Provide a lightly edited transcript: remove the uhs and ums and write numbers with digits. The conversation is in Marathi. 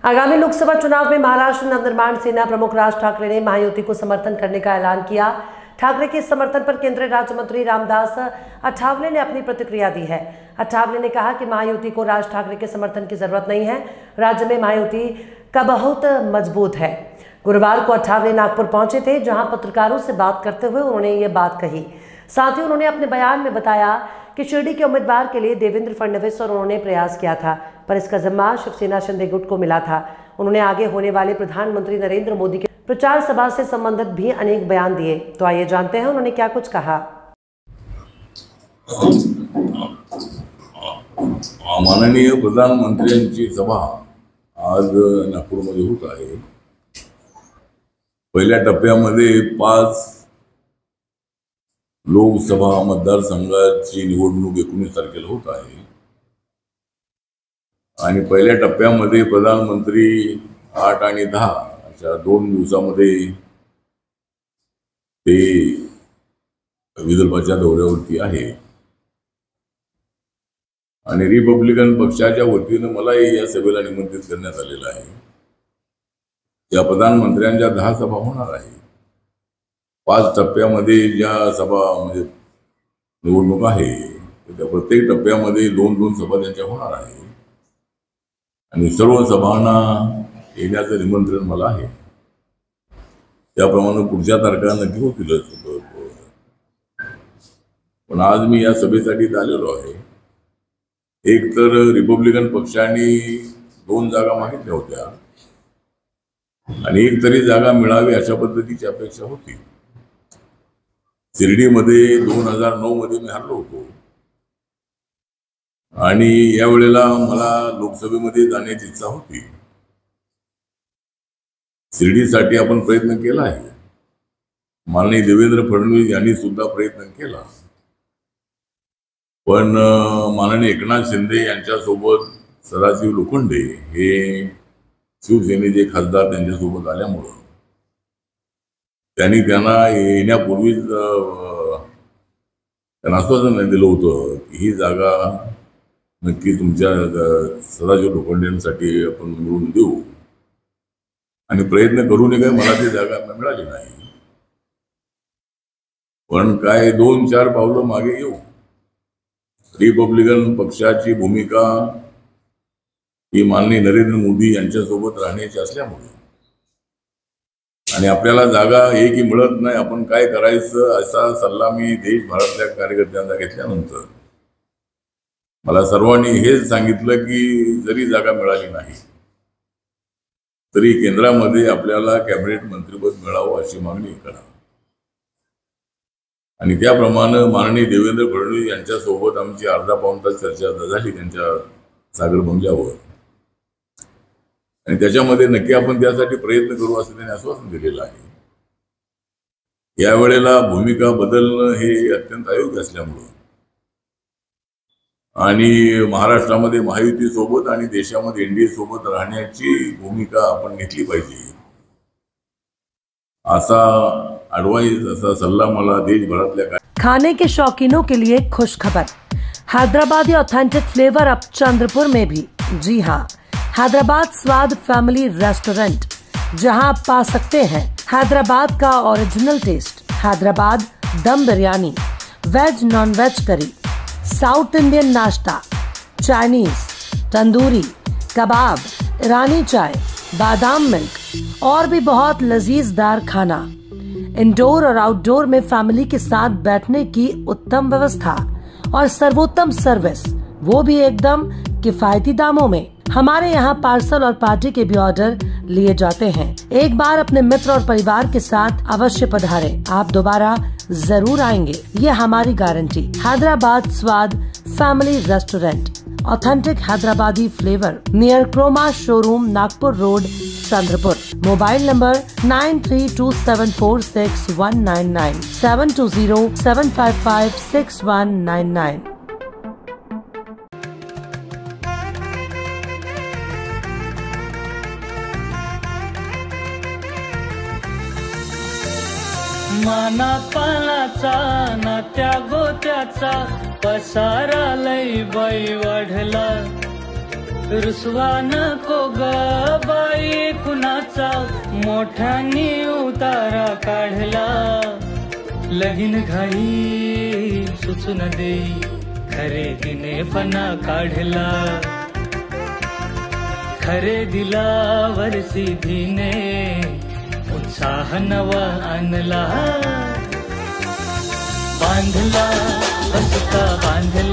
आगामी लोकसभा चुनाव में महाराष्ट्र नवनिर्माण सेना प्रमुख राज ठाकरे ने महायुति को समर्थन करने का ऐलान किया। ठाकरे के समर्थन पर केंद्रीय राज्य मंत्री रामदास अठावले ने अपनी प्रतिक्रिया दी है। अठावले ने कहा कि महायुति को राज ठाकरे के समर्थन की जरूरत नहीं है, राज्य में महायुति का बहुत मजबूत है। गुरुवार को अठावले नागपुर पहुंचे थे, जहां पत्रकारों से बात करते हुए उन्होंने ये बात कही। साथ ही उन्होंने अपने बयान में बताया कि शिरडी के उम्मीदवार के लिए देवेंद्र फडणवीस और उन्होंने प्रयास किया था, पर इसका जिम्मा शिवसेना शिंदे गुट को मिला था। उन्होंने आगे होने वाले प्रधानमंत्री नरेंद्र मोदी के प्रचार सभा से संबंधित भी अनेक बयान दिए। तो आइए जानते हैं उन्होंने क्या कुछ कहा। माननीय प्रधानमंत्र्यांची सभा आज नागपूरमध्ये होत आहे। पहिल्या टप्प्यामध्ये 5 लोकसभा मतदारसंघाची निवडणूक 19 तारखेला होत आहे आणि पहिल्या टप्प्यामध्ये प्रधानमंत्री 8 आणि 10 अशा 2 दिवसामध्ये ते विदर्भाच्या दौऱ्यावरती आहे आणि रिपब्लिकन पक्षाच्या वतीने मलाही या सभेला निमंत्रित करण्यात आलेलं आहे। या प्रधानमंत्र्यांच्या 10 सभा होणार आहे। 5 टप्प्यामध्ये ज्या सभा म्हणजे निवडणूक आहे त्या प्रत्येक टप्प्यामध्ये 2-2 सभा त्यांच्या होणार आहे आणि सर्व सभांना येण्याचं निमंत्रण मला आहे। त्याप्रमाणे पुढच्या तारखा नक्की होतील। पण आज मी या सभेसाठी आलेलो आहे। एक तर रिपब्लिकन पक्षाने 2 जागा मागितल्या होत्या आणि एक तरी जागा मिळावी अशा पद्धतीची अपेक्षा होती। शिर्डीमध्ये 2009 मध्ये मी हरलो होतो आणि यावेळेला मला लोकसभेमध्ये जाण्याची इच्छा होती। शिर्डीसाठी आपण प्रयत्न केला आहे। माननीय देवेंद्र फडणवीस यांनी सुद्धा प्रयत्न केला, पण माननीय एकनाथ शिंदे यांच्यासोबत सदाशिव लोखंडे हे शिवसेनेचे खासदार त्यांच्यासोबत आल्यामुळे त्यांना येण्यापूर्वीच त्यांना आश्वासन दिलं होतं की ही जागा नक्की तुमच्या सदाशिव लोखंडेंसाठी आपण मिळवून देऊ आणि प्रयत्न करूनही काय मला ती जागा मिळाली नाही। पण काय 2-4 पावलं मागे येऊ। रिपब्लिकन पक्षाची भूमिका ही माननीय नरेंद्र मोदी यांच्यासोबत राहण्याची असल्यामुळे आणि आपल्याला जागा एकही मिळत नाही, आपण काय करायचं असा सल्ला मी देशभरातल्या कार्यकर्त्यांना घेतल्यानंतर मला सर्वांनी हेच सांगितलं की जरी जागा मिळाली नाही तरी केंद्रामध्ये आपल्याला कॅबिनेट मंत्रिपद मिळावं अशी मागणी करा आणि त्याप्रमाणे माननीय देवेंद्र फडणवीस यांच्यासोबत आमची अर्धा-पाऊण तास चर्चा झाली त्यांच्या सागर बंगल्यावर आणि त्याच्यामध्ये नक्की आपण त्यासाठी प्रयत्न करू असं त्यांनी आश्वासन दिलेलं आहे। यावेळेला भूमिका बदलणं हे अत्यंत अयोग्य असल्यामुळे आणि महाराष्ट्रामध्ये महायुती सोबत आणि देशामध्ये एनडीए सोबत राहण्याची भूमिका आपण घेतली पाहिजे असा एडवाइस असा सल्ला मला देशभरातल्या खाने के शौकीनों के लिए खुश खबर। हैदराबादी ऑथेंटिक फ्लेवर अब चंद्रपुर में भी। जी हाँ, हैदराबाद स्वाद फैमिली रेस्टोरेंट, जहां आप पा सकते हैं हैदराबाद का original test. Hyderabad dum biryani, veg non veg curry, south Indian नाश्ता, चाइनीज, तंदूरी, कबाब, ईरानी चाय, बादाम मिल्क और भी बहुत लजीजदार खाना। इंडोर और आउटडोर में फैमिली के साथ बैठने की उत्तम व्यवस्था और सर्वोत्तम सर्विस, वो भी एकदम किफायती दामों में। हमारे यहाँ पार्सल और पार्टी के भी ऑर्डर लिए जाते हैं। एक बार अपने मित्र और परिवार के साथ अवश्य पधारें, आप दोबारा जरूर आएंगे, ये हमारी गारंटी। Hyderabad Swad family restaurant, authentic Hyderabadi flavour, near Croma showroom, Nagpur road, Chandrapur. Mobile number 9327466199 720-755-6199। माना पानाचा ना त्या गोत्याचा पसारा लई बाई वाढला, रुसवा नको ग देवाचा मोठ्यानी उतारा काढला, लगीन घाई सुचून देई खरेदीने पणा काढला, खरेदीला वर्षी धीने उत्साह नवा आणला, बांधला बसका बांधला